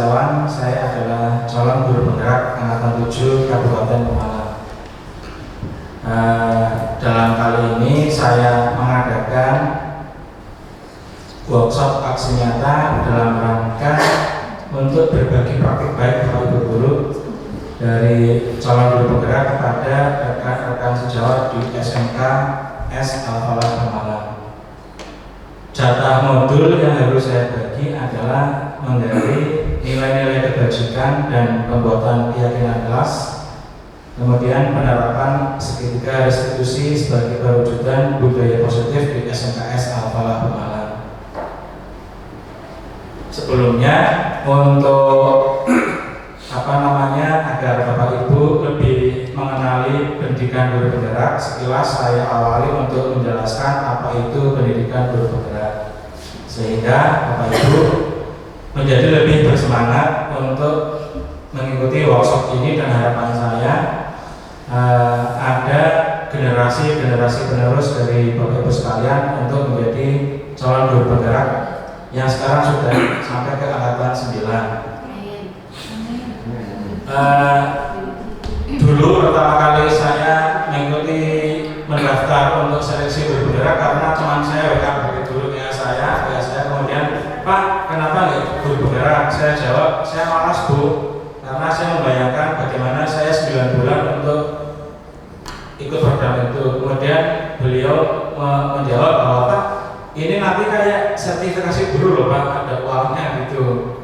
Setiawan, saya adalah calon guru penggerak angkatan 7 Kabupaten Pemalang. Dalam kali ini saya mengadakan workshop aksi nyata dalam rangka untuk berbagi praktik baik Bapak Ibu guru dari calon guru penggerak kepada rekan-rekan sejawat di SMK S Al-Falah Pemalang. Jatah modul yang harus saya bagi adalah menggali nilai-nilai kebajikan dan pembuatan keyakinan kelas, kemudian penerapan segitiga restitusi sebagai perwujudan budaya positif di SMKS Al-Falah Pemalang. Sebelumnya, untuk agar Bapak Ibu lebih mengenali pendidikan guru penggerak, sekilas saya awali untuk menjelaskan apa itu pendidikan guru penggerak, sehingga Bapak Ibu menjadi lebih bersemangat untuk mengikuti workshop ini. Dan harapan saya ada generasi penerus dari Bapak Ibu sekalian untuk menjadi calon guru penggerak yang sekarang sudah sampai ke angkatan 9. Dulu pertama kali saya mengikuti mendaftar untuk seleksi guru penggerak karena teman saya WA dulu ya saya kemudian, Pak, kenapa nggak guru penggerak? Saya jawab, saya malas Bu, karena saya membayangkan bagaimana saya 9 bulan untuk ikut program itu. Kemudian beliau menjawab bahwa Pak, ini nanti kayak sertifikasi guru loh Pak, ada uangnya gitu.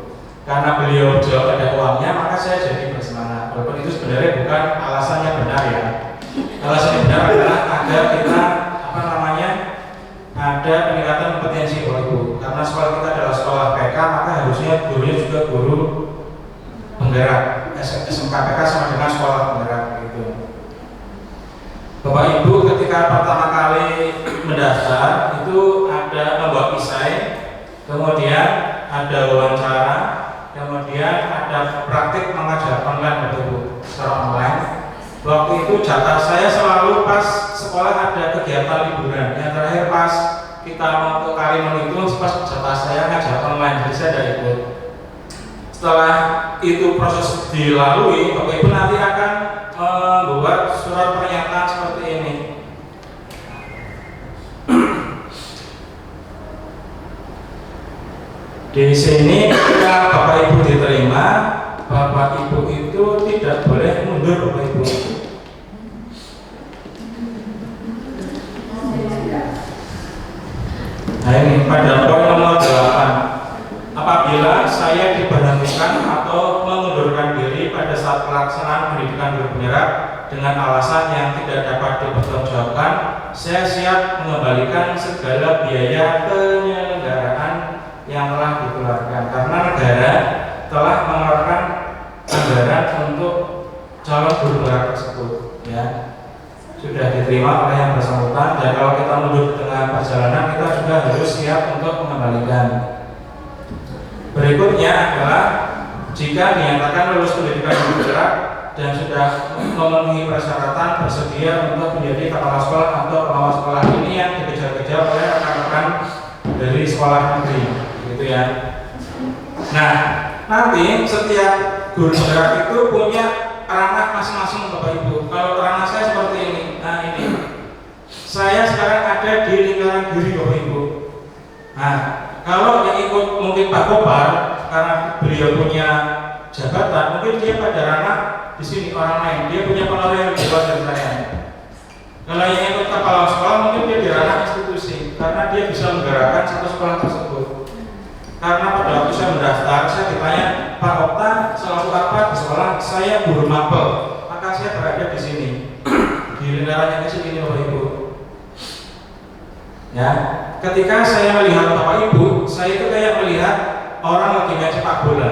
Karena beliau jawab ada uangnya, maka saya jadi bersemangat. Walaupun itu sebenarnya bukan alasannya benar ya. Alasannya benar adalah agar kita ada peningkatan kompetensi Bapak Ibu. Karena sekolah kita adalah sekolah PK, maka harusnya gurunya juga guru penggerak. SMK PK sama dengan sekolah penggerak gitu. Bapak Ibu ketika pertama kali mendaftar itu ada membuat esai, kemudian ada wawancara, kemudian ada praktik mengajar online Bapak Ibu secara online. Waktu itu jatah saya selalu pas sekolah ada kegiatan liburan. Yang terakhir pas kita mau ke Karimun itu pas jatah saya ngajar online, jadi saya tidak ikut. Setelah itu proses dilalui, Bapak Ibu nanti akan membuat surat pernyataan seperti ini. Di sini ketika Bapak Ibu diterima, Bapak Ibu itu tidak boleh mundur Bapak Ibu. Nah ini pada poin nomor 8, apabila saya diberhentikan atau mengundurkan diri pada saat pelaksanaan pendidikan guru penggerak dengan alasan yang tidak dapat dipertanggungjawabkan, saya siap mengembalikan segala biaya penyelenggaraan yang telah dikeluarkan, karena negara telah mengeluarkan anggaran untuk calon guru penggerak tersebut ya, sudah diterima oleh yang bersangkutan. Dan kalau kita mundur di tengah perjalanan, kita juga harus siap untuk mengembalikan. Berikutnya adalah jika dinyatakan lulus pendidikan guru penggerak dan sudah memenuhi persyaratan bersedia untuk menjadi kepala sekolah atau pengawas sekolah, ini yang dikejar-kejar oleh rekan-rekan dari sekolah negeri gitu ya. Nah, nanti setiap guru penggerak itu punya ranah masing-masing Bapak Ibu. Kalau ranah saya seperti ini. Nah ini, saya sekarang ada di lingkaran diri Bapak Ibu. Nah, kalau yang ikut mungkin Pak Kopar, karena beliau punya jabatan, mungkin dia pada ranah di sini orang lain, dia punya pengaruh yang lebih luas dari saya. Kalau yang ikut kepala sekolah, mungkin dia di ranah institusi, karena dia bisa menggerakkan satu sekolah tersebut. Karena pada waktu saya mendaftar, saya ditanya, Pak Okta selalu apa di sekolah? Saya guru mapel, maka saya berada di sini, di lingkaran yang kecil ini Bapak Ibu. Ya, ketika saya melihat Bapak Ibu, saya itu kayak melihat orang lagi main sepak bola.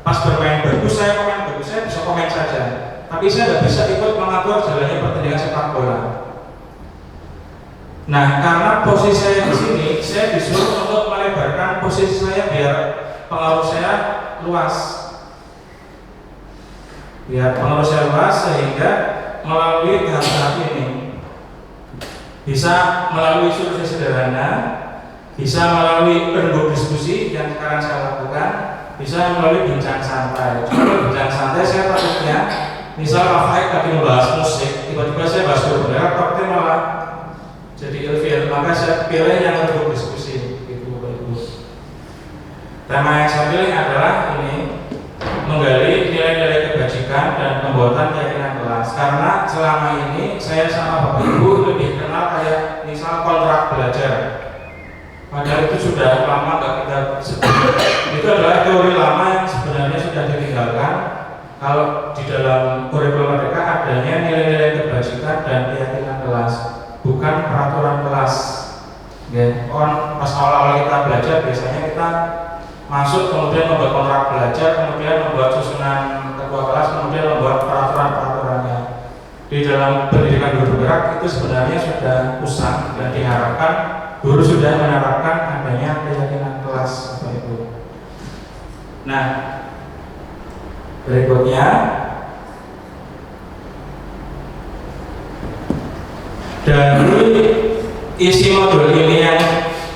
Pas bermain bagus, saya komen bagus, saya bisa komen saja. Tapi saya tidak bisa ikut mengatur jalannya pertandingan sepak bola. Nah, karena posisi saya di sini, saya disuruh untuk melebarkan posisi saya biar pengaruh saya luas. Biar pengaruh saya luas sehingga melalui tahap-tahap ini bisa melalui survei sederhana, bisa melalui rembuk diskusi yang sekarang saya lakukan, bisa melalui bincang santai. Cuma bincang santai saya takutnya, misal Rafaik tadi membahas musik, tiba-tiba saya bahas guru bendera, takutnya malah jadi ilfil. Maka saya pilih yang untuk diskusi, gitu Bapak Ibu. Tema yang saya pilih adalah ini, menggali nilai-nilai kebajikan dan pembuatan keyakinan kelas. Karena selama ini saya sama Bapak Ibu lebih kenal kayak misal kontrak belajar. Padahal itu sudah lama nggak kita sebut. Itu adalah teori lama yang sebenarnya sudah ditinggalkan. Kalau di dalam kurikulum mereka adanya nilai-nilai kebajikan dan keyakinan kelas, bukan peraturan kelas. Ya, pas awal-awal kita belajar biasanya kita masuk kemudian membuat kontrak belajar, kemudian membuat susunan ketua kelas, kemudian membuat peraturan-peraturannya. Di dalam pendidikan guru bergerak itu sebenarnya sudah usang dan diharapkan guru sudah menerapkan adanya keyakinan kelas, Bapak Ibu. Nah, berikutnya dari isi modul ini yang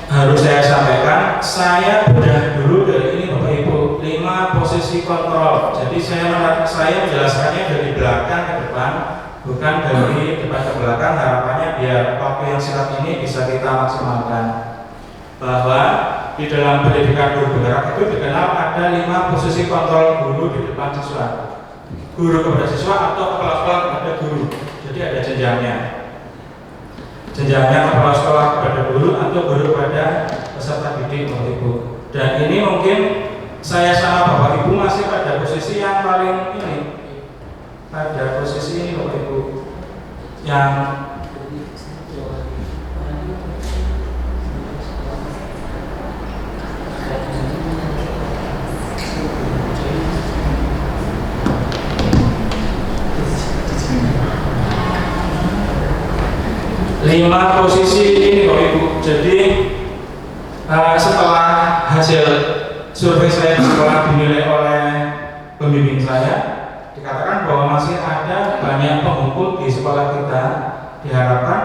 harus saya sampaikan, saya bedah dulu dari ini Bapak Ibu, 5 posisi kontrol. Jadi saya menjelaskannya dari belakang ke depan, bukan dari depan ke belakang. Harapannya biar waktu yang singkat ini bisa kita maksimalkan. Bahwa di dalam pendidikan guru bergerak itu dikenal ada 5 posisi kontrol guru di depan siswa. Guru kepada siswa atau kepala sekolah kepada guru. Jadi ada jenjangnya. Jenjangnya kepala sekolah kepada guru atau guru kepada peserta didik, Bapak Ibu. Dan ini mungkin saya sama Bapak Ibu masih pada posisi yang paling ini, pada posisi ini Bapak Ibu, yang lima posisi ini Bapak Ibu. Jadi setelah hasil survei saya di sekolah dinilai oleh pembimbing saya, dikatakan bahwa masih ada banyak penghukum di sekolah kita. Diharapkan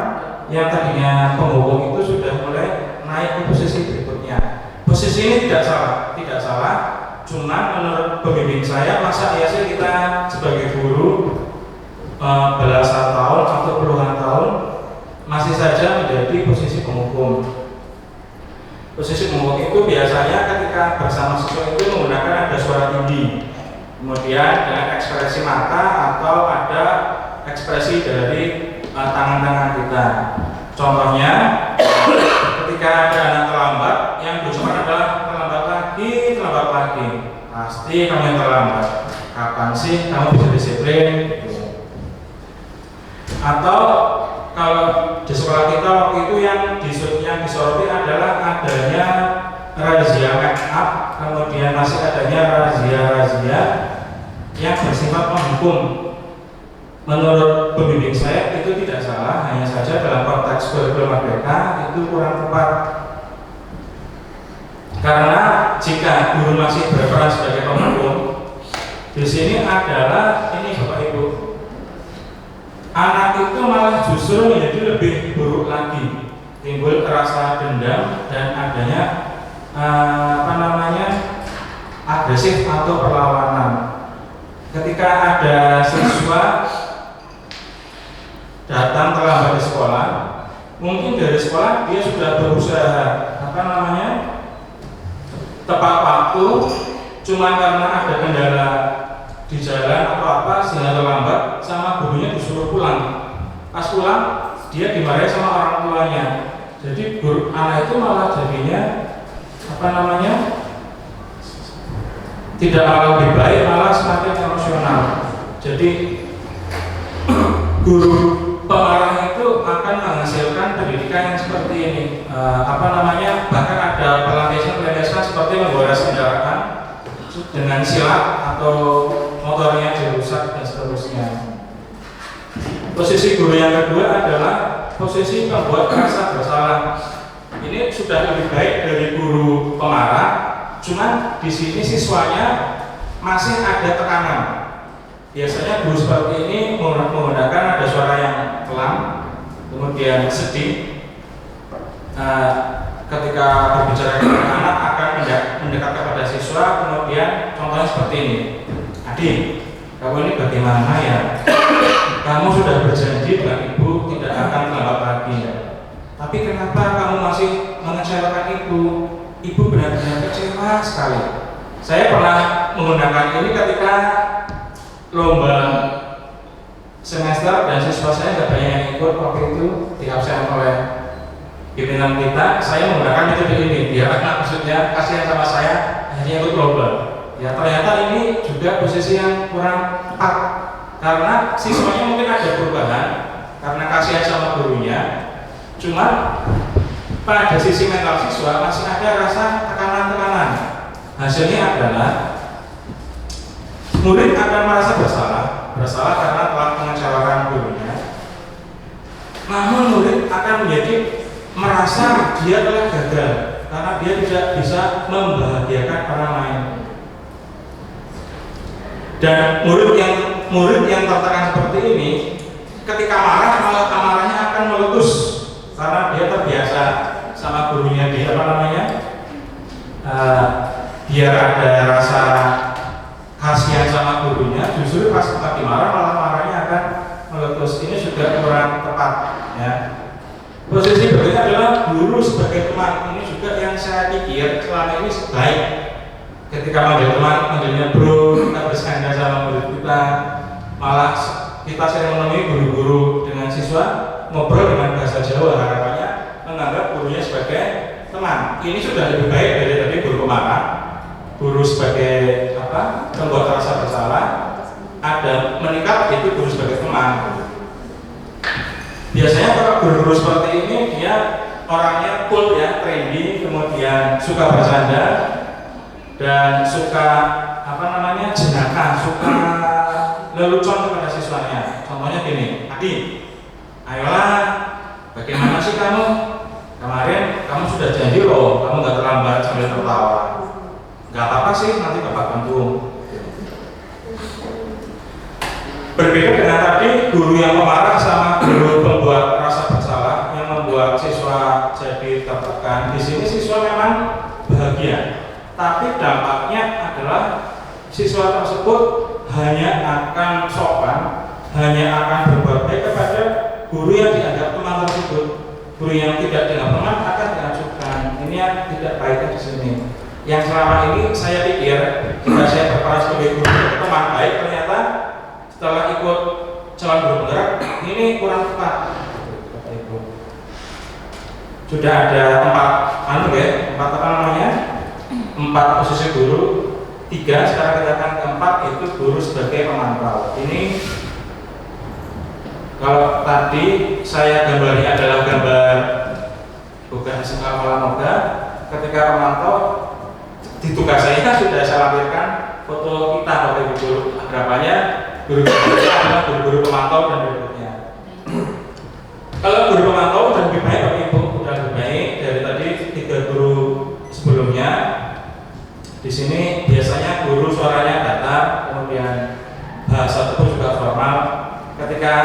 yang tadinya penghukum itu sudah mulai naik ke posisi berikutnya. Posisi ini tidak salah. Cuma menurut pembimbing saya, masa iya sih kita sebagai guru belasan tahun atau puluhan tahun masih saja menjadi posisi penghukum. Posisi penghukum itu biasanya ketika bersama siswa itu menggunakan ada suara tinggi, kemudian dengan ekspresi mata atau ada ekspresi dari tangan-tangan kita. Contohnya, ketika ada anak terlambat, yang diucapkan adalah terlambat lagi. Pasti kamu yang terlambat. Kapan sih kamu bisa disiplin? Atau kalau di sekolah kita waktu itu yang disoroti adalah adanya razia make up, kemudian masih adanya razia yang bersifat menghukum. Menurut pembimbing saya itu tidak salah, hanya saja dalam konteks kurikulum merdeka itu kurang tepat. Karena jika guru masih berperan sebagai penghukum, di sini adalah ini Bapak Ibu, anak itu malah justru menjadi lebih buruk lagi, timbul rasa dendam dan adanya agresif atau perlawanan. Ketika ada siswa datang terlambat di sekolah, mungkin dari sekolah dia sudah berusaha tepat waktu, cuma karena ada kendala di jalan atau apa sehingga terlambat, sama gurunya disuruh pulang. Pas pulang dia dimarahi sama orang tuanya. Jadi guru anak itu malah jadinya tidak malah lebih baik, malah semakin emosional. Jadi guru pemarah itu akan menghasilkan pendidikan yang seperti ini. Bahkan ada pelampiasan seperti menggores kendaraan dengan silat atau motornya dirusak dan seterusnya. Posisi guru yang kedua adalah posisi membuat rasa bersalah. Ini sudah lebih baik dari guru pemarah, cuman di sini siswanya masih ada tekanan. Biasanya guru seperti ini menggunakan ada suara yang pelan, kemudian sedih. Ketika berbicara dengan anak akan mendekat kepada siswa, kemudian contohnya seperti ini. Adik, kamu ini bagaimana ya? Kamu sudah berjanji dengan ibu tidak akan terlambat lagi ya. Tapi kenapa kamu masih mengecewakan ibu? Ibu benar-benar kecewa sekali. Saya pernah menggunakan ini ketika lomba semester dan siswa saya tidak banyak yang ikut waktu itu diabsen oleh pimpinan kita. Saya menggunakan metode ini biar maksudnya kasihan sama saya hanya ikut lomba. Ya ternyata ini juga posisi yang kurang tepat karena siswanya mungkin ada perubahan karena kasihan sama gurunya. Cuma pada sisi mental siswa masih ada rasa tekanan-tekanan. Hasilnya adalah murid akan merasa bersalah karena telah mengecewakan gurunya. Namun murid akan menjadi merasa dia telah gagal karena dia tidak bisa membahagiakan orang lain. Dan murid yang tertekan seperti ini, ketika marah malah amarahnya akan meletus karena dia terbiasa sama gurunya dia biar ada rasa kasihan sama gurunya, justru pas lagi marah malah marahnya akan meletus. Ini juga kurang tepat ya. Posisi berikutnya adalah guru sebagai teman. Ini juga yang saya pikir selama ini sebaik. Ketika manggil teman, manggilnya bro, kita bercanda sama murid kita. Malah kita sering menemui guru-guru dengan siswa ngobrol dengan bahasa Jawa, harapannya menganggap gurunya sebagai teman. Ini sudah lebih baik dari tadi guru pemarah, guru sebagai pembuat rasa bersalah, ada meningkat itu guru sebagai teman. Biasanya kalau guru-guru seperti ini dia orangnya cool ya, trendy, kemudian suka bercanda dan suka jenaka, suka lelucon kepada siswanya. Contohnya gini, Adi, ayolah, bagaimana sih kamu? Kemarin kamu sudah janji loh, kamu nggak terlambat sambil tertawa. Nggak apa-apa sih, nanti bapak bantu. Berbeda dengan tadi guru yang pemarah sama guru pembuat rasa bersalah yang membuat siswa jadi tertekan. Di sini siswa memang bahagia, tapi dampaknya adalah siswa tersebut hanya akan sopan, hanya akan berbuat baik kepada guru yang dianggap teman tersebut. Guru yang tidak dianggap teman akan diajukan. Ini yang tidak baik di sini. Yang selama ini saya pikir jika saya berperan sebagai guru teman baik, ternyata setelah ikut calon guru penggerak ini kurang tepat. Sudah ada empat posisi guru, 3 sekarang kita akan keempat itu guru sebagai pemantau. Ini kalau tadi saya gambarnya adalah gambar bukan SMK Falamoga, ketika pemantau di tugas saya sudah saya lampirkan foto kita waktu itu guru. Harapannya guru-guru adalah guru-guru pemantau dan berikutnya. Kalau guru pemantau dan lebih baik Bapak Ibu, sudah lebih baik dari tadi 3 guru sebelumnya. Di sini biasanya guru suaranya datar, kemudian bahasa itu juga formal. Ketika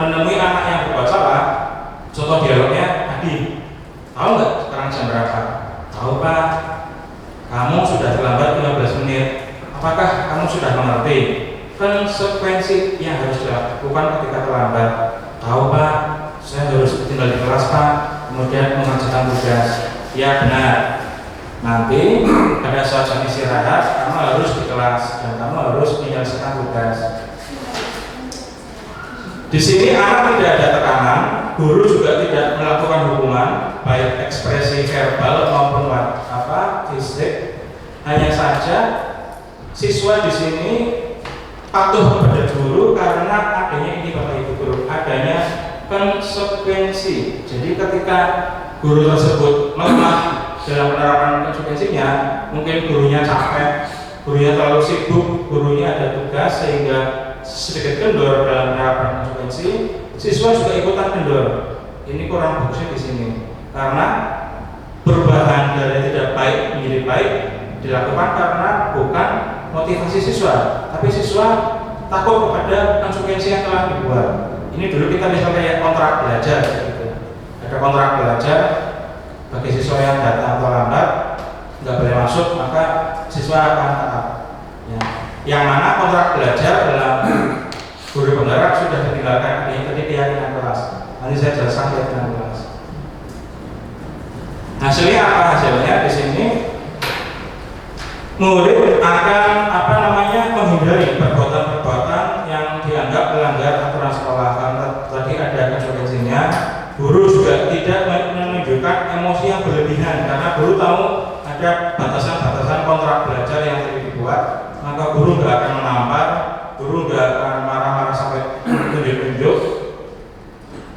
menemui anak yang berbuat salah, contoh dialognya, Adi, tahu nggak sekarang jam berapa? Tahu Pak, kamu sudah terlambat 15 menit. Apakah kamu sudah mengerti konsekuensi yang harus dilakukan ketika terlambat? Tahu Pak, saya harus tinggal di kelas Pak, kemudian mengerjakan tugas. Ya benar. Nanti pada saat jam istirahat, kamu harus di kelas dan kamu harus menyelesaikan tugas. Di sini anak tidak ada tekanan, guru juga tidak melakukan hukuman, baik ekspresi verbal maupun fisik. Hanya saja siswa di sini patuh kepada guru karena adanya ini Bapak Ibu guru, adanya konsekuensi. Jadi ketika guru tersebut melemah dalam penerapan konsekuensinya, mungkin gurunya capek, gurunya terlalu sibuk, gurunya ada tugas sehingga sedikit kendor dalam penerapan konsekuensi, siswa juga ikutan kendor. Ini kurang bagusnya di sini, karena perubahan dari tidak baik menjadi baik dilakukan karena bukan motivasi siswa, tapi siswa takut kepada konsekuensi yang telah dibuat. Ini dulu kita misalnya kayak kontrak belajar, gitu. Ada kontrak belajar bagi siswa yang datang terlambat, nggak boleh masuk, maka siswa akan taat. Ya. Yang mana kontrak belajar dalam guru penggerak sudah ditinggalkan tadi keyakinan kelas. Nanti saya jelaskan keyakinan kelas. Hasilnya apa? Hasilnya di sini murid akan menghindari perbuatan-perbuatan yang dianggap melanggar aturan sekolah. Karena tadi ada konsekuensinya, guru juga tidak menunjukkan emosi yang berlebihan karena guru tahu ada batasan-batasan kontrak belajar yang tadi dibuat, maka guru nggak akan menampar, guru nggak akan marah-marah sampai tunjuk-tunjuk.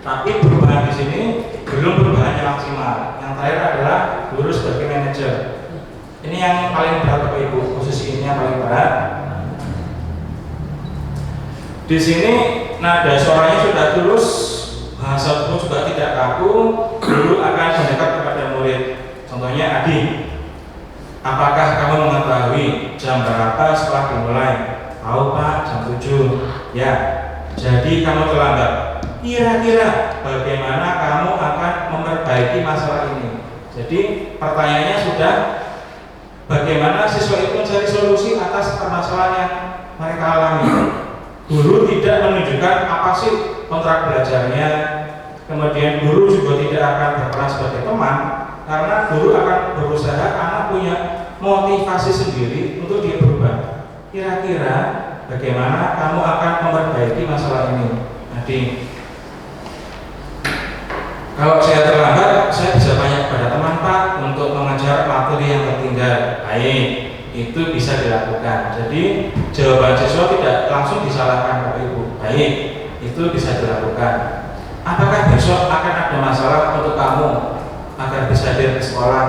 Tapi perubahan di sini belum perubahannya maksimal. Yang terakhir adalah guru sebagai manajer. Ini yang paling berat Bapak Ibu, posisi ini yang paling berat. Di sini nada suaranya sudah tulus, bahasa tubuh juga tidak kaku, guru akan mendekat kepada murid. Contohnya, Adi, apakah kamu mengetahui jam berapa sekolah dimulai? Tahu Pak, jam 7. Ya, jadi kamu terlambat. Kira-kira bagaimana kamu akan memperbaiki masalah ini? Jadi pertanyaannya sudah, bagaimana siswa itu mencari solusi atas permasalahan yang mereka alami. Guru tidak menunjukkan apa sih kontrak belajarnya, kemudian guru juga tidak akan berperan sebagai teman, karena guru akan berusaha anak punya motivasi sendiri untuk dia berubah. Kira-kira bagaimana kamu akan memperbaiki masalah ini? Jadi kalau saya terlambat, saya bisa tanya kepada teman Pak untuk mengejar materi yang tertinggal. Baik, itu bisa dilakukan. Jadi jawaban siswa tidak langsung disalahkan Bapak Ibu. Baik, itu bisa dilakukan. Apakah besok akan ada masalah untuk kamu agar bisa hadir ke sekolah?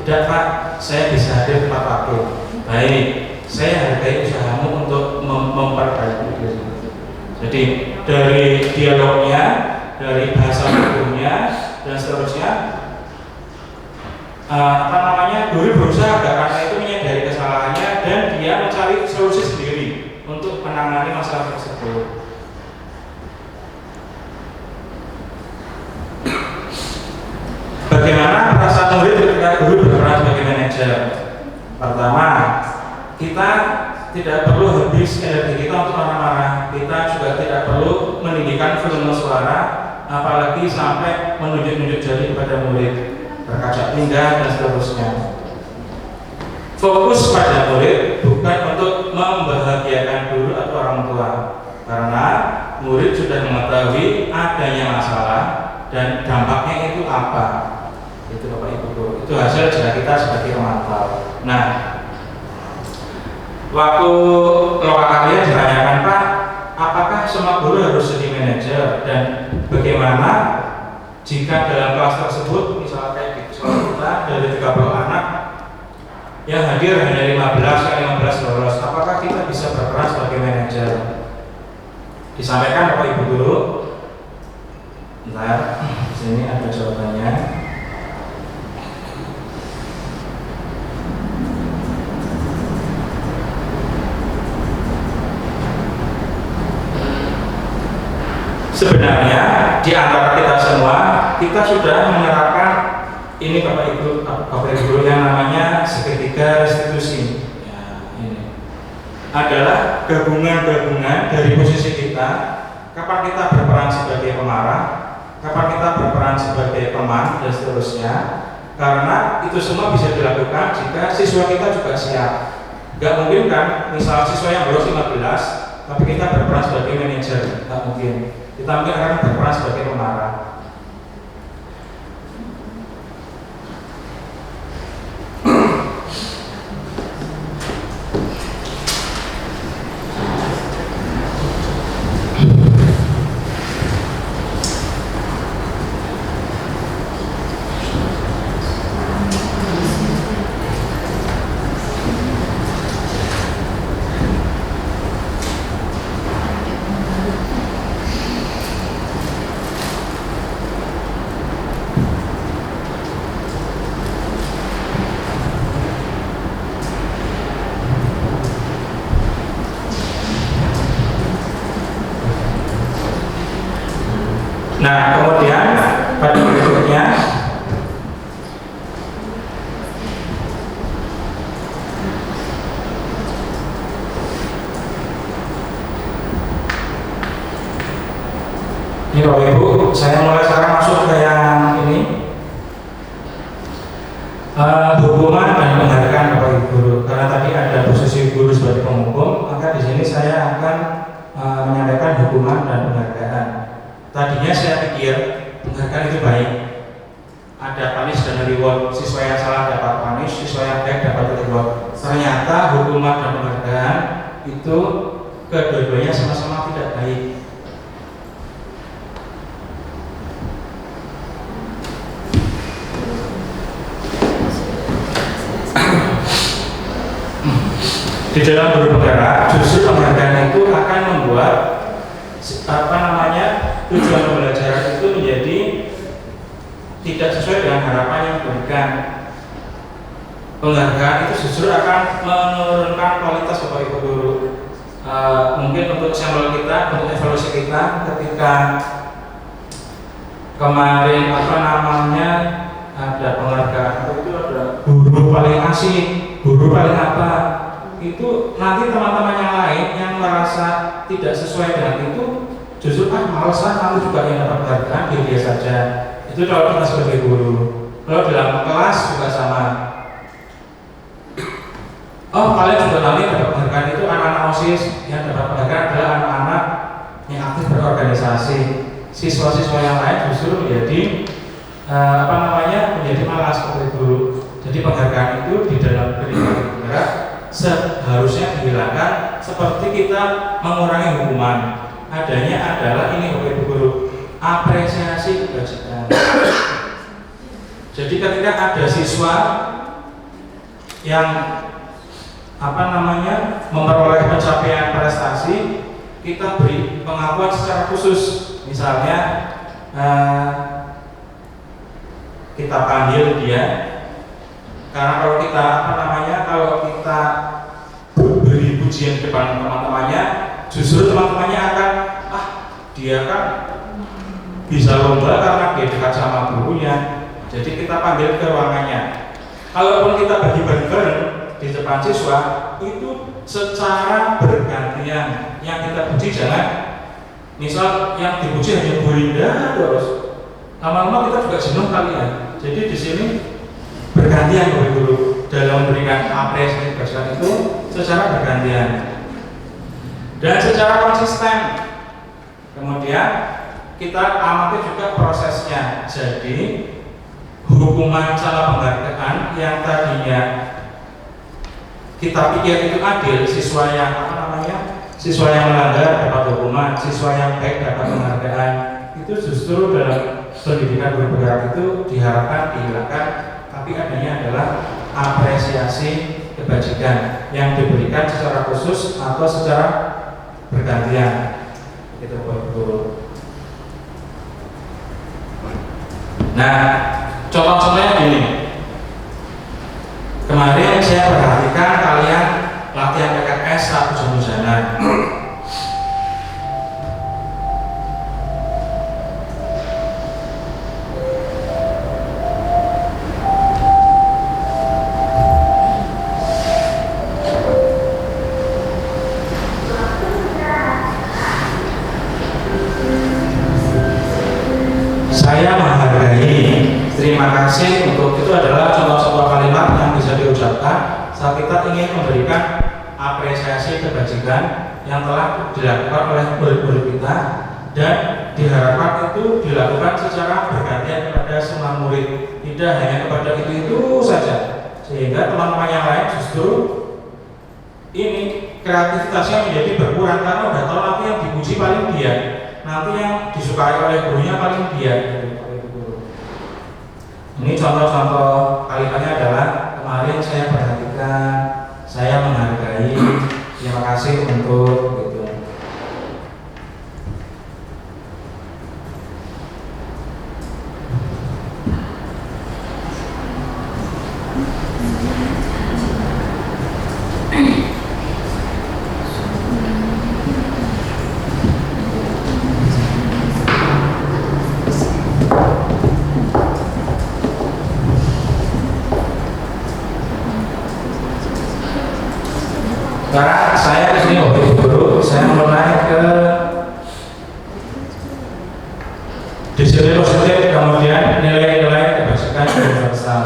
Tidak Pak, saya bisa hadir tepat waktu. Baik, saya hargai usahamu untuk memperbaiki diri. Jadi dari dialognya, dari bahasa tubuhnya dan seterusnya, guru berusaha agar anak itu menyadari kesalahannya dan dia mencari solusi sendiri untuk menangani masalah tersebut. Bagaimana perasaan murid ketika guru berperan sebagai manajer? Pertama, kita tidak perlu habis energi kita untuk marah-marah. Kita juga tidak perlu meninggikan volume suara, apalagi sampai menunjuk-nunjuk jari kepada murid, berkaca pinggang dan seterusnya. Fokus pada murid bukan untuk membahagiakan guru atau orang tua, karena murid sudah mengetahui adanya masalah dan dampaknya itu apa. Itu Bapak Ibu Guru, itu hasil jika kita sebagai pemantau. Nah, waktu lokasinya ditanyakan Pak, apakah semua guru harus jadi manajer dan bagaimana jika dalam kelas tersebut misalnya kayak di sekolah kita dari 30 anak yang hadir hanya 15 lolos, apakah kita bisa berperan sebagai manajer? Disampaikan Bapak Ibu Guru. Bentar, di sini ada jawabannya. Sebenarnya di antara kita semua, kita sudah menerapkan ini Bapak Ibu Guru yang namanya segitiga restitusi. Ya, ini adalah gabungan-gabungan dari posisi kita. Kapan kita berperan sebagai pemarah, kapan kita berperan sebagai teman dan seterusnya. Karena itu semua bisa dilakukan jika siswa kita juga siap. Gak mungkin kan, misal siswa yang lolos 15, tapi kita berperan sebagai manajer, gak mungkin. Kita mungkin akan berperan sebagai pemarah. Nah, kemudian pada berikutnya Ini Bapak Ibu, saya mulai sekarang masuk ke yang ini, hukuman dan penghargaan Bapak Ibu guru. Karena tadi ada posisi guru sebagai penghukum, maka di sini saya akan menyampaikan hukuman dan penghargaan. Tadinya saya pikir penghargaan itu baik, ada punish dan reward, siswa yang salah dapat punish, siswa yang baik dapat reward. Ternyata hukuman dan penghargaan itu kedua-duanya sama-sama tidak baik. Di dalam berpenggerak, justru penghargaan itu akan membuat tujuan pembelajaran itu menjadi tidak sesuai dengan harapan yang diberikan. Penghargaan itu justru akan menurunkan kualitas Bapak Ibu guru. Mungkin untuk sampel kita, untuk evaluasi kita ketika kemarin ada penghargaan itu ada guru paling asik, guru paling apa, itu nanti teman-teman yang lain yang merasa tidak sesuai dengan itu justru malas kamu juga yang dapat penghargaan dia saja. Itu kalau kita sebagai guru. Kalau dalam kelas juga sama. Kalian juga nanti dapat penghargaan itu anak-anak OSIS, yang dapat penghargaan adalah anak-anak yang aktif berorganisasi. Siswa-siswa yang lain justru menjadi menjadi malas sebagai guru. Jadi penghargaan itu di dalam pendidikan penggerak seharusnya dihilangkan, seperti kita mengurangi hukuman. Adanya adalah ini Bapak Ibu guru, apresiasi kebajikan. Jadi ketika ada siswa yang memperoleh pencapaian prestasi, kita beri pengakuan secara khusus. Misalnya kita panggil dia, karena kalau kita beri pujian di depan teman-temannya, justru teman-temannya akan dia kan bisa lomba karena dia dekat sama gurunya. Jadi kita panggil ke ruangannya. Kalaupun kita bagi-bagi bareng di depan siswa, itu secara bergantian. Yang kita puji jangan, misal yang dipuji hanya Bu Linda terus, lama-lama kita juga jenuh kali ya. Jadi di sini bergantian Bapak Guru dalam memberikan apresiasi kebajikan itu secara bergantian dan secara konsisten. Kemudian kita amati juga prosesnya. Jadi hukuman salah penghargaan yang tadinya kita pikir itu adil, siswa yang melanggar dapat hukuman, siswa yang baik dapat penghargaan, itu justru dalam pendidikan bergerak itu diharapkan dihilangkan, tapi adanya adalah apresiasi kebajikan yang diberikan secara khusus atau secara bergantian. Itu Bapak Guru. Nah, contoh-contohnya gini. Kemarin saya perhatikan kalian latihan PKS saat hujan-hujanan. Saya menghargai, terima kasih untuk itu adalah contoh-contoh kalimat yang bisa diucapkan saat kita ingin memberikan apresiasi kebajikan yang telah dilakukan oleh murid-murid kita, dan diharapkan itu dilakukan secara bergantian kepada semua murid, tidak hanya kepada itu saja, sehingga teman-teman yang lain justru ini kreativitasnya menjadi berkurang karena udah tahu nanti yang dipuji paling dia, nanti yang disukai oleh gurunya paling dia. Ini contoh-contoh kalimatnya adalah kemarin saya perhatikan, saya menghargai, terima kasih untuk gitu. Karena saya di sini Bapak Guru, saya mulai ke Spirit positif, kemudian nilai-nilai kebajikan universal.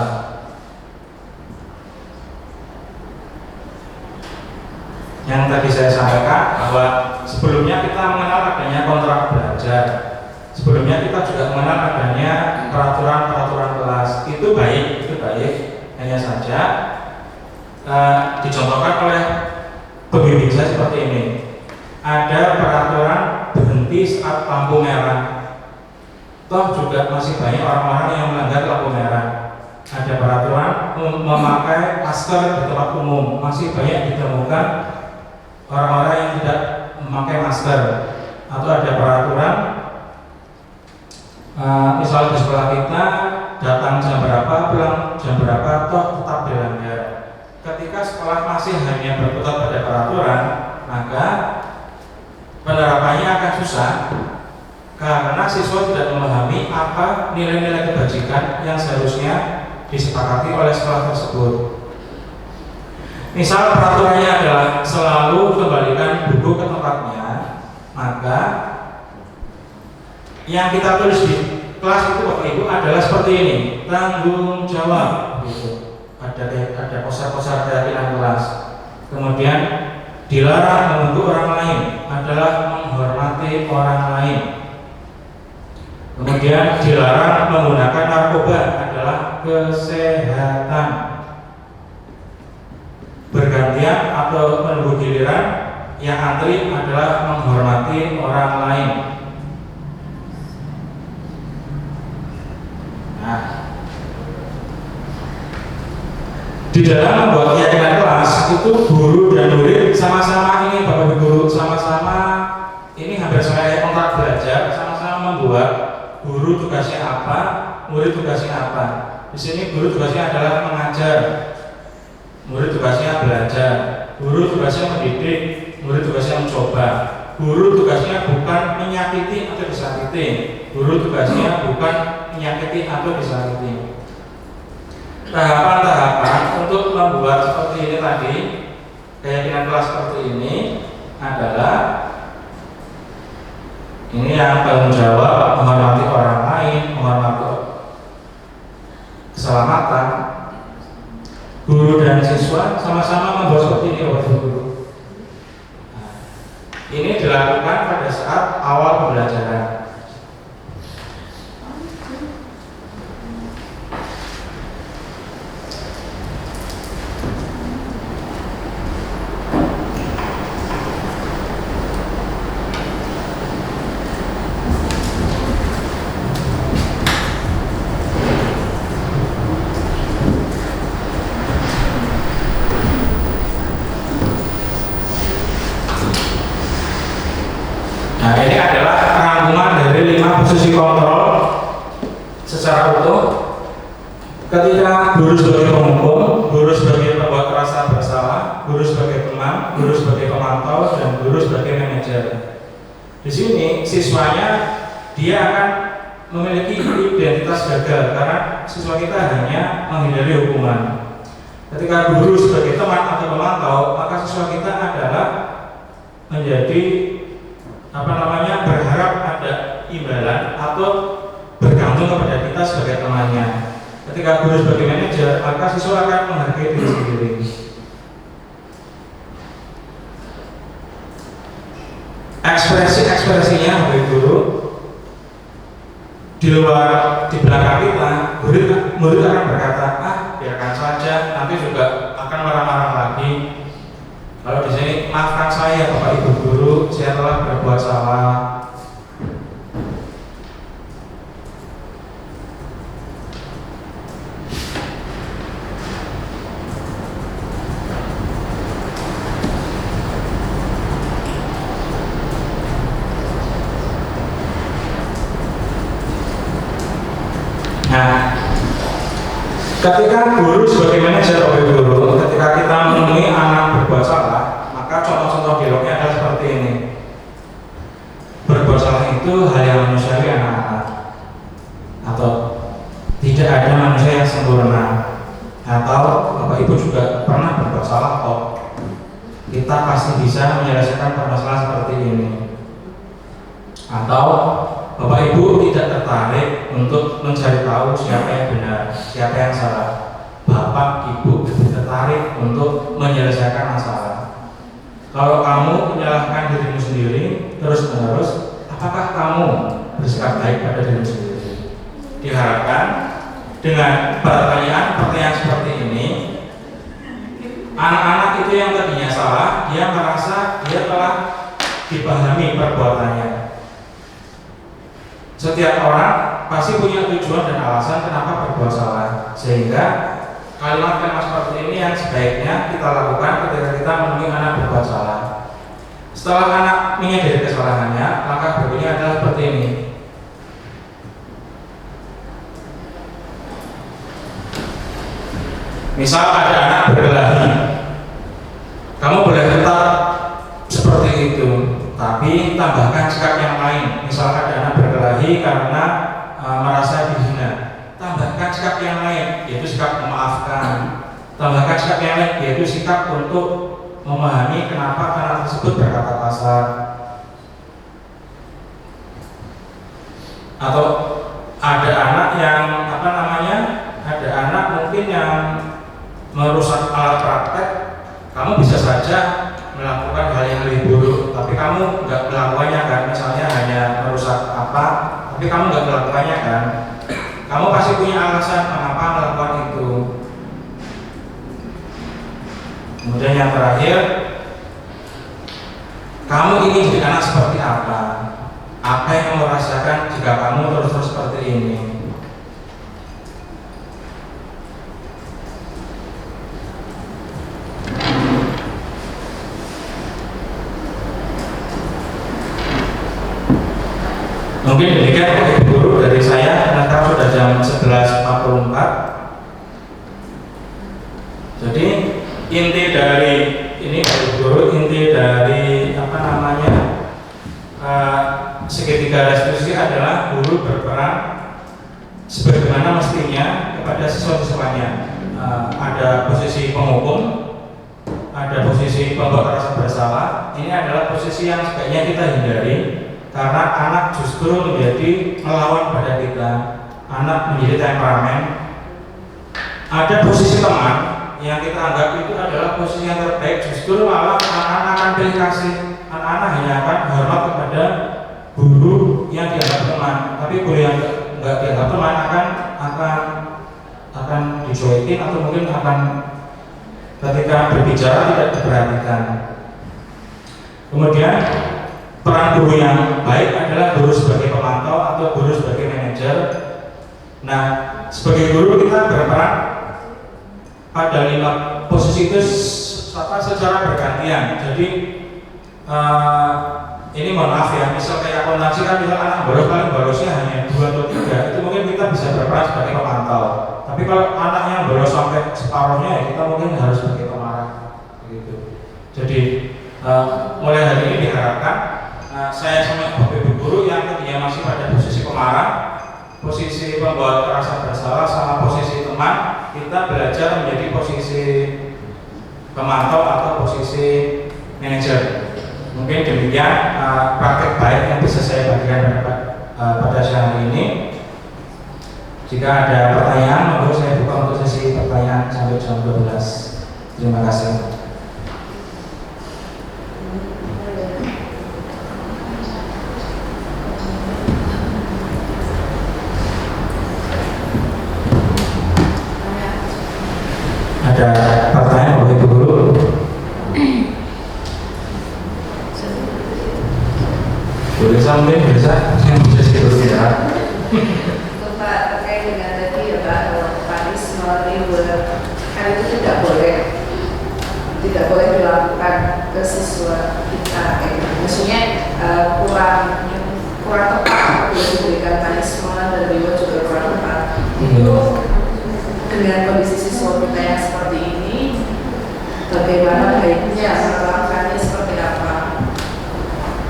Yang tadi saya sampaikan bahwa sebelumnya kita mengenal adanya kontrak belajar, sebelumnya kita juga mengenal adanya peraturan-peraturan kelas. Itu baik, hanya saja dicontohkan oleh pembimbing saya seperti ini. Ada peraturan berhenti saat lampu merah. Toh juga masih banyak orang-orang yang melanggar lampu merah. Ada peraturan memakai masker di tempat umum. Masih banyak ditemukan orang-orang yang tidak memakai masker. Atau ada peraturan misalnya di sekolah kita datang jam berapa, pulang jam berapa, toh tetap dilanggar. Ketika sekolah masih hanya berkutat pada peraturan, maka penerapannya akan susah karena siswa tidak memahami apa nilai-nilai kebajikan yang seharusnya disepakati oleh sekolah tersebut. Misal peraturannya adalah selalu kembalikan buku ke tempatnya, maka yang kita tulis di kelas itu Bapak Ibu adalah seperti ini, tanggung jawab gitu. Ada poster-poster keyakinan kelas. Kemudian dilarang mengganggu orang lain adalah menghormati orang lain. Kemudian dilarang menggunakan narkoba adalah kesehatan. Bergantian atau menunggu giliran yang antri adalah menghormati orang lain. Nah, di dalam membuat keyakinan kelas itu guru dan murid sama-sama ini, Bapak Ibu guru, sama-sama ini hampir kayak kontrak belajar, sama-sama membuat. Guru tugasnya apa, murid tugasnya apa. Di sini guru tugasnya adalah mengajar, murid tugasnya belajar. Guru tugasnya mendidik, murid tugasnya mencoba. Guru tugasnya bukan menyakiti atau disakiti. Guru tugasnya bukan menyakiti atau disakiti. Tahapan-tahapan untuk membuat seperti ini tadi, keyakinan kelas seperti ini adalah ini yang tanggung jawab, menghormati orang lain, menghormati keselamatan. Guru dan siswa sama-sama membuat seperti ini, Bapak Ibu guru. Ini dilakukan pada saat awal pembelajaran. Nah, ini adalah rangkuman dari 5 posisi kontrol secara utuh. Ketika guru sebagai penghukum, guru sebagai pembuat rasa bersalah, guru sebagai teman, guru sebagai pemantau, dan guru sebagai manajer. Di sini siswanya dia akan memiliki identitas gagal karena siswa kita hanya menghindari hukuman. Ketika guru sebagai teman atau pemantau, maka siswa kita adalah menjadi berharap ada imbalan atau bergantung kepada kita sebagai temannya. Ketika guru sebagai manajer, maka siswa akan menghargai diri sendiri. Ekspresinya bagi guru di belakang kita, murid akan berkata, biarkan saja, nanti juga akan marah-marah lagi. Kalau di sini, maafkan saya Bapak Ibu guru, saya telah berbuat salah. Nah, ketika guru sebagai manajer oleh guru, ketika kita menemui anak berbuat salah, maka contoh-contoh dialognya adalah seperti ini. Berbuat salah itu hal yang manusiawi anak-anak, atau tidak ada manusia yang sempurna, atau Bapak Ibu juga pernah berbuat salah kok. Kita pasti bisa menyelesaikan permasalahan seperti ini. Atau Bapak Ibu tidak tertarik untuk mencari tahu siapa yang benar, siapa yang salah. Bapak Ibu lebih tertarik untuk menyelesaikan masalah. Kalau kamu menyalahkan dirimu sendiri terus-menerus, apakah kamu bersikap baik pada dirimu sendiri? Diharapkan dengan pertanyaan-pertanyaan seperti ini, anak-anak itu yang tadinya salah, dia merasa dia telah dipahami perbuatannya. Setiap orang pasti punya tujuan dan alasan kenapa berbuat salah, sehingga kalimat-kalimat seperti ini yang sebaiknya kita lakukan ketika kita menemui anak berbuat salah. Setelah anak menyadari kesalahannya, langkah berikutnya adalah seperti ini. Misal ada anak berkelahi, kamu boleh tetap seperti itu, tapi tambahkan sikap yang lain. Misal ada anak berkelahi karena merasa dihina, tambahkan sikap yang lain, yaitu sikap memaafkan. Tambahkan sikap yang lain, yaitu sikap untuk memahami kenapa anak tersebut berkata kasar. Atau ada anak yang ada anak mungkin yang merusak alat praktek, kamu bisa saja melakukan hal yang lebih buruk, tapi kamu nggak melakukannya kan? Misalnya hanya merusak apa, tapi kamu nggak melakukannya kan? Kamu pasti punya alasan mengapa melakukan itu. Kemudian yang terakhir, kamu ingin jadi anak seperti apa? Apa yang kamu rasakan jika kamu terus-terus seperti ini? Mungkin demikian Bapak Ibu Guru dari saya, karena sekarang sudah jam 11.44. Jadi inti dari ini Bapak Ibu Guru, inti dari segitiga restitusi adalah guru berperan sebagaimana mestinya kepada siswa-siswanya. Ada posisi penghukum, ada posisi pembuat rasa bersalah. Ini adalah posisi yang sebaiknya kita hindari, karena anak justru menjadi melawan pada kita. Anak menjadi temperamen. Ada posisi teman yang kita anggap itu adalah posisi yang terbaik, justru malah anak-anak akan pilih kasih. Anak-anak hanya akan hormat kepada guru yang dianggap teman, tapi guru yang nggak dianggap teman akan dicuekin atau mungkin akan ketika berbicara tidak diperhatikan. Kemudian peran guru yang baik adalah guru sebagai pemantau atau guru sebagai manajer. Nah, sebagai guru kita berperan pada 5 posisi itu secara bergantian. Jadi ini mohon maaf ya, misal kayak akuntansi kan misal anak bolos paling bolosnya hanya 2 atau 3, itu mungkin kita bisa berperan sebagai pemantau. Tapi kalau anaknya bolos sampai separuhnya, ya kita mungkin harus sebagai pemarah gitu. Jadi mulai hari ini diharapkan saya sama Bapak Ibu Guru yang tadinya masih pada posisi pemarah, posisi pembawa rasa bersalah, sama posisi teman, kita belajar menjadi posisi pemantau atau posisi manajer. Mungkin demikian praktek baik yang bisa saya bagikan pada siang hari ini. Jika ada pertanyaan, monggo saya buka untuk sesi pertanyaan sampai jam 12. Terima kasih. Ada pertanyaan Bapak Ibu Guru? Boleh sampai bisa yang bisa dulu ya. Pak, terkait dengan tadi ya Pak, Paris melalui kan itu tidak boleh dilakukan ke siswa kita. Maksudnya kurang tepat apabila diberikan punishment dan reward juga kurang tepat. Itu dengan kondisi siswa kita yang seperti ini, bagaimana baiknya melakukannya seperti apa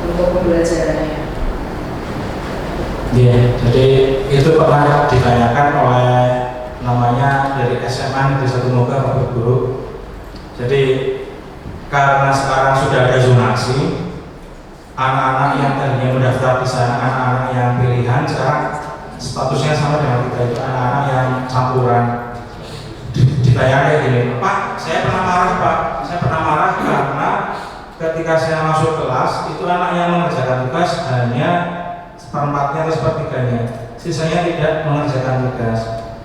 untuk pembelajarannya? Ya, jadi itu pernah ditanyakan oleh namanya dari SMA di Satu Muka Bapak Guru. Jadi karena sekarang sudah ada zonasi, anak-anak yang tadinya mendaftar di sana, anak-anak yang pilihan, sekarang statusnya sama dengan kita, itu anak-anak yang campuran. Ditanya kayak gini, Pak, saya pernah marah Pak, saya pernah marah karena ketika saya masuk kelas itu anak yang mengerjakan tugas hanya seperempatnya atau sepertiganya, sisanya tidak mengerjakan tugas.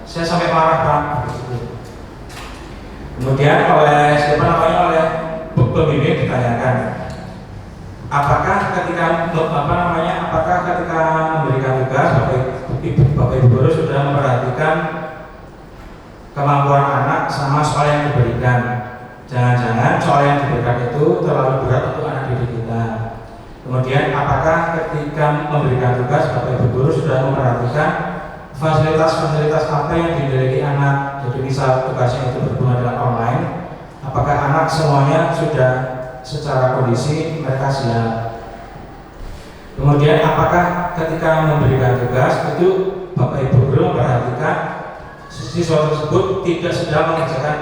Saya sampai marah Pak. Kemudian oleh pembimbing ditanyakan, apakah ketika memberikan tugas Bapak Ibu guru sudah memperhatikan kemampuan anak sama soal yang diberikan? Jangan-jangan soal yang diberikan itu terlalu berat untuk anak didik kita. Kemudian apakah ketika memberikan tugas Bapak Ibu guru sudah memperhatikan fasilitas-fasilitas apa yang dimiliki anak? Jadi misal tugasnya itu berhubungan dengan online, apakah anak semuanya sudah secara kondisi mereka siap? Kemudian apakah ketika memberikan tugas itu Bapak Ibu guru memperhatikan siswa tersebut tidak sedang mengerjakan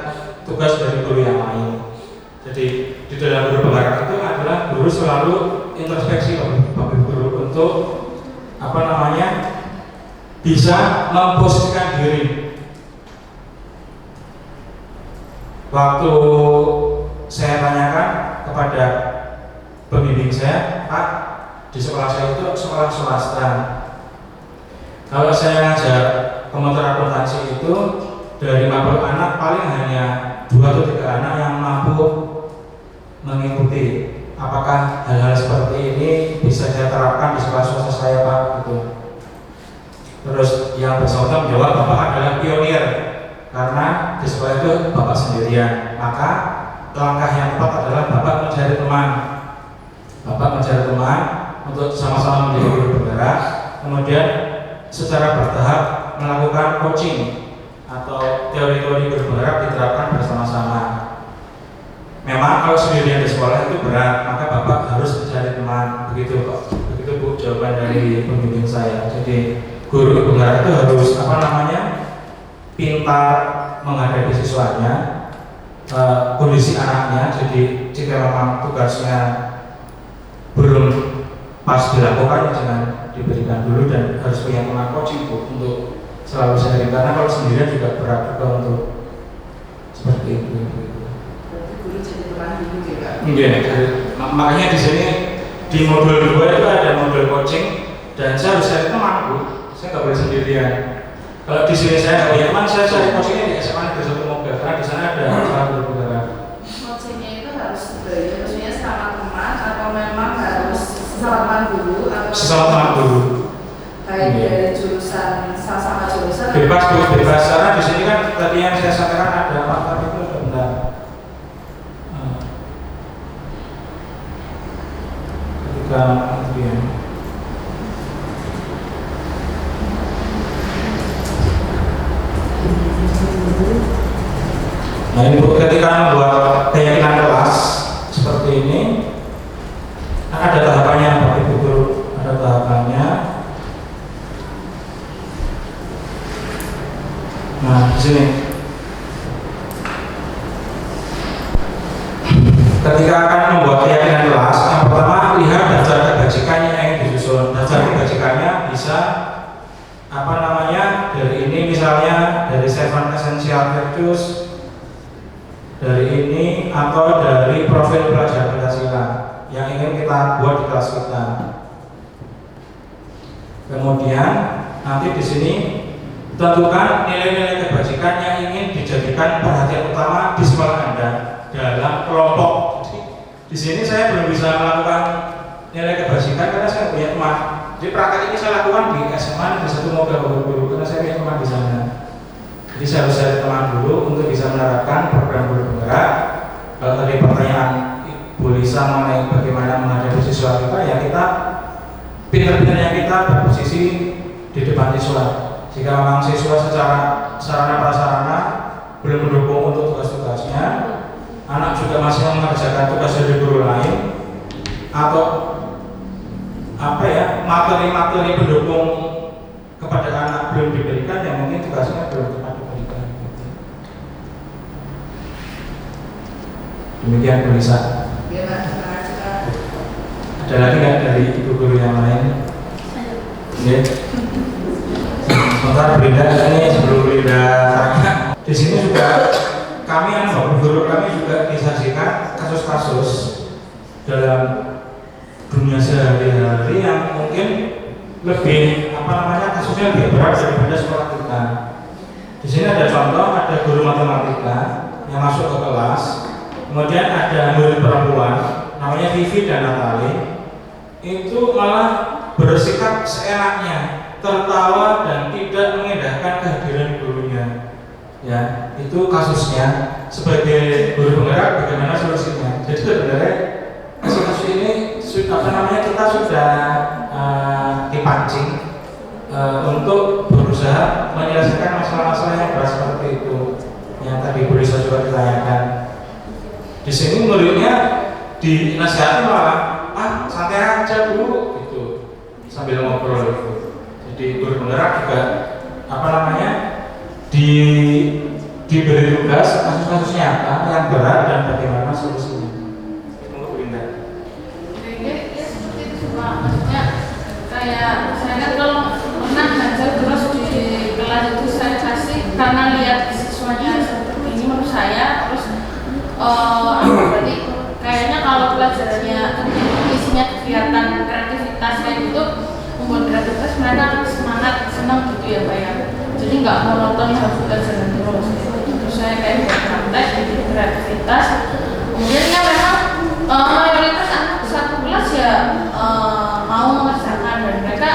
tugas dari guru yang lain? Jadi di dalam guru penggerak itu adalah guru selalu introspeksi Bapak Ibu guru untuk bisa memposisikan diri. Waktu saya tanyakan kepada pembimbing saya, Pak, di sekolah saya itu sekolah swasta. Kalau saya ngajar komputer akuntansi itu dari 50 anak paling hanya 2 atau 3 anak yang mampu mengikuti. Apakah hal-hal seperti ini bisa saya terapkan di sekolah swasta saya Pak? Gitu. Terus yang bersangkutan menjawab, Bapak adalah pionir karena di sekolah itu Bapak sendirian. Maka langkah yang tepat adalah Bapak mencari teman. Bapak mencari teman untuk sama-sama menjadi guru penggerak. Kemudian secara bertahap melakukan coaching atau teori-teori guru penggerak diterapkan bersama-sama. Memang kalau sendirian di sekolah itu berat, maka Bapak harus mencari teman. Begitu Pak. Begitu Bu jawaban dari pembimbing saya. Jadi guru penggerak itu harus pintar menghadapi siswanya, kondisi anaknya. Jadi jika memang tugasnya belum pas dilakukan, jangan diberikan dulu dan harus punya teman coaching Bu untuk selalu sharing, karena kalau sendirian juga berat juga untuk seperti itu. Iya, makanya di sini di modul 2 itu ada modul coaching dan saya harus cari teman Bu. Saya nggak boleh sendirian. Kalau di sini saya nggak punya teman, saya cari coachingnya di SMA Negeri 1 Moga, karena di sana ada salah satu penggerak. Coachingnya itu harus maksudnya sama teman atau memang harus sesama teman dulu atau sesama teman dulu. Kayak dari jurusan sama jurusan. Bebas Bu, bebas. Karena di sini kan tadi yang saya sampaikan ada fakta itu ada benar. Ketika nah ini Bu, ketika membuat keyakinan kelas seperti ini, ada tahapannya Bapak Ibu guru, ada tahapannya. Nah di sini, ketika akan membuat keyakinan kelas, yang pertama lihat daftar kebajikan yang ingin disusun. Daftar kebajikannya bisa dari ini misalnya dari 7 Essential Virtues, dari ini atau dari profil pelajar Pancasila yang ingin kita buat di kelas kita. Kemudian nanti di sini tentukan nilai-nilai kebajikan yang ingin dijadikan perhatian utama di sekolah Anda dalam kelompok. Jadi di sini saya belum bisa melakukan nilai kebajikan karena saya punya teman. Jadi praktek ini saya lakukan di SMA Negeri 1 Moga Guru karena saya punya teman di sana. Jadi saya harus cari teman dulu untuk bisa menerapkan program guru penggerak. Kalau tadi pertanyaan Bu Lisa mengenai bagaimana menghadapi siswa kita, ya kita pintar-pintarnya kita berposisi di depan siswa. Jika memang siswa secara sarana prasarana belum mendukung untuk tugas-tugasnya, anak juga masih mengerjakan tugas dari guru lain, atau materi-materi pendukung kepada anak belum diberikan, yang mungkin tugasnya belum tepat diberikan. Demikian Bu Lisa. Ya, Pak. Ada lagi nggak dari ibu guru yang lain? Oke. Sebentar Brinda, ini sebelum Brinda tanya. Di sini juga kami guru kami juga disaksikan kasus-kasus dalam dunia sehari-hari yang mungkin lebih kasusnya lebih berat daripada sekolah kita. Di sini ada contoh, ada guru matematika yang masuk ke kelas, kemudian ada murid perempuan namanya Vivi dan Natali, itu malah bersikap seenaknya, tertawa dan tidak mengindahkan kehadiran gurunya. Ya, itu kasusnya. Sebagai guru penggerak, bagaimana solusinya? Jadi sebenarnya kasus ini kita sudah dipancing untuk berusaha menyelesaikan masalah-masalah yang berat seperti itu yang tadi Bu Lisa juga ditanyakan. Di sini muridnya dinasihati malah santai aja Bu gitu sambil ngobrol gitu. Jadi guru penggerak juga diberi tugas kasus-kasus nyata yang berat dan bagaimana solusinya. Monggo Bu Linda. Ya seperti itu semua, maksudnya kayak saya kan kalau pernah ngajar terus di kelas itu saya kasih karena lihat siswanya seperti ini menurut saya, terus berarti kayaknya kalau pelajarannya isinya kegiatan kreativitas kayak gitu, membuat kreativitas mereka lebih semangat, senang gitu ya Pak ya. Jadi nggak monoton harus pelajaran terus. Terus saya kayak buat praktek bikin kreativitas. Kemudian ya memang mayoritas anak satu kelas ya mau mengerjakan dan mereka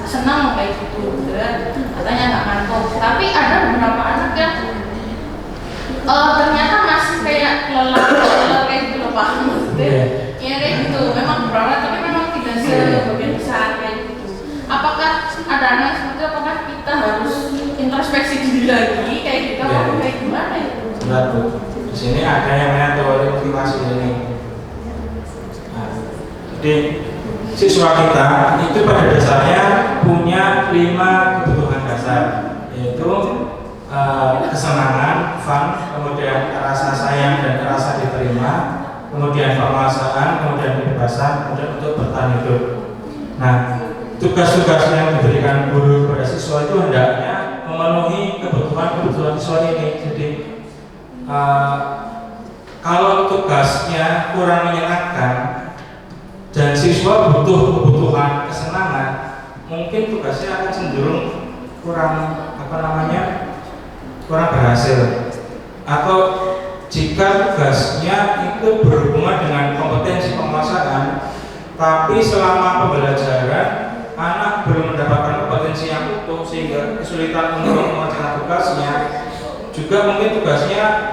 senang kayak gitu. Katanya nggak ngantuk. Tapi ada beberapa anak yang ternyata masih kayak lelah kayak gitu loh Pak. Ya kayak gitu. Memang beberapa tapi memang tidak sebagian besar kayak gitu. Apakah ada anak seperti itu? Apakah kita harus introspeksi diri lagi kayak gitu? Apa kayak gimana ya? Benar Bu. Di sini ada yang namanya teori motivasi ini. Nah, jadi siswa kita itu pada dasarnya punya 5 kebutuhan dasar, yaitu kesenangan, fun, kemudian rasa sayang dan rasa diterima, kemudian penguasaan, kemudian kebebasan, kemudian untuk bertahan hidup. Nah, tugas-tugas yang diberikan guru kepada siswa itu hendaknya memenuhi kebutuhan siswa ini. Jadi kalau tugasnya kurang menyenangkan dan siswa butuh kebutuhan kesenangan, mungkin tugasnya akan cenderung kurang berhasil. Atau jika tugasnya itu berhubungan dengan kompetensi penguasaan, tapi selama pembelajaran anak belum mendapatkan kompetensi yang utuh sehingga kesulitan untuk mengerjakan tugasnya, juga mungkin tugasnya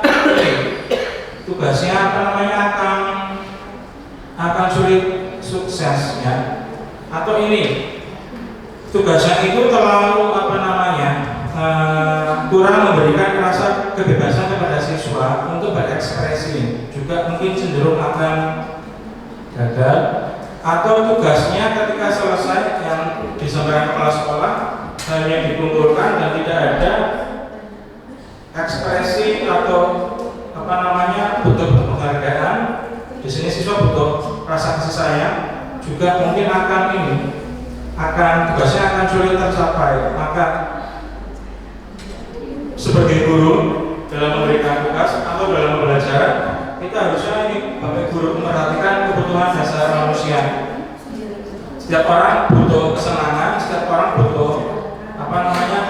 akan sulit suksesnya. Atau ini tugasnya itu terlalu kurang memberikan rasa kebebasan kepada siswa untuk berekspresi, juga mungkin cenderung akan gagal. Atau tugasnya ketika selesai yang disampaikan kepala sekolah hanya dikumpulkan dan tidak ada ekspresi atau bentuk-bentuk penghargaan. Di sini siswa butuh rasa kasih sayang, juga mungkin tugasnya akan sulit tercapai. Maka sebagai guru dalam memberikan tugas atau dalam belajar, kita harusnya Bapak Guru memperhatikan kebutuhan dasar manusia. Setiap orang butuh kesenangan, setiap orang butuh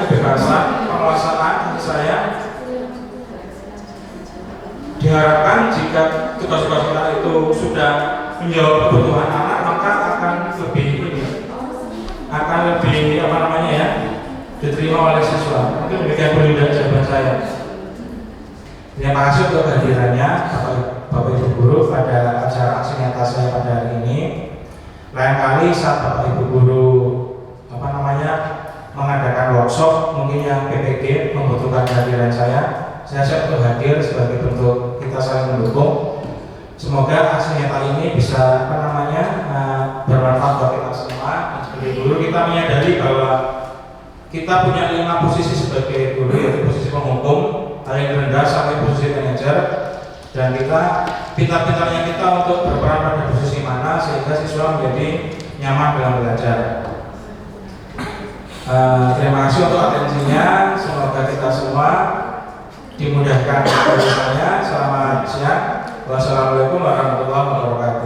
kebebasan, penguasaan, kasih sayang. Diharapkan jika tugas-tugas kita itu sudah menjawab kebutuhan anak, maka akan lebih diterima oleh siswa. Mungkin demikian Bu Linda jawaban saya. Terima kasih untuk kehadirannya Bapak Ibu Guru pada acara aksi nyata saya pada hari ini. Lain kali saat Bapak Ibu Guru mengadakan workshop mungkin yang PPG membutuhkan kehadiran saya siap untuk hadir sebagai bentuk kita saling mendukung. Semoga aksi nyata ini bisa bermanfaat buat kita semua. Dan sebagai guru kita menyadari bahwa kita punya 5 posisi sebagai guru, yaitu posisi penghukum paling rendah sampai posisi manajer. dan kita pintar-pintarnya kita untuk berperan pada posisi mana sehingga siswa menjadi nyaman dalam belajar. Terima kasih untuk atensinya, semoga kita semua dimudahkan urusannya. Selamat siang, wassalamualaikum warahmatullahi wabarakatuh.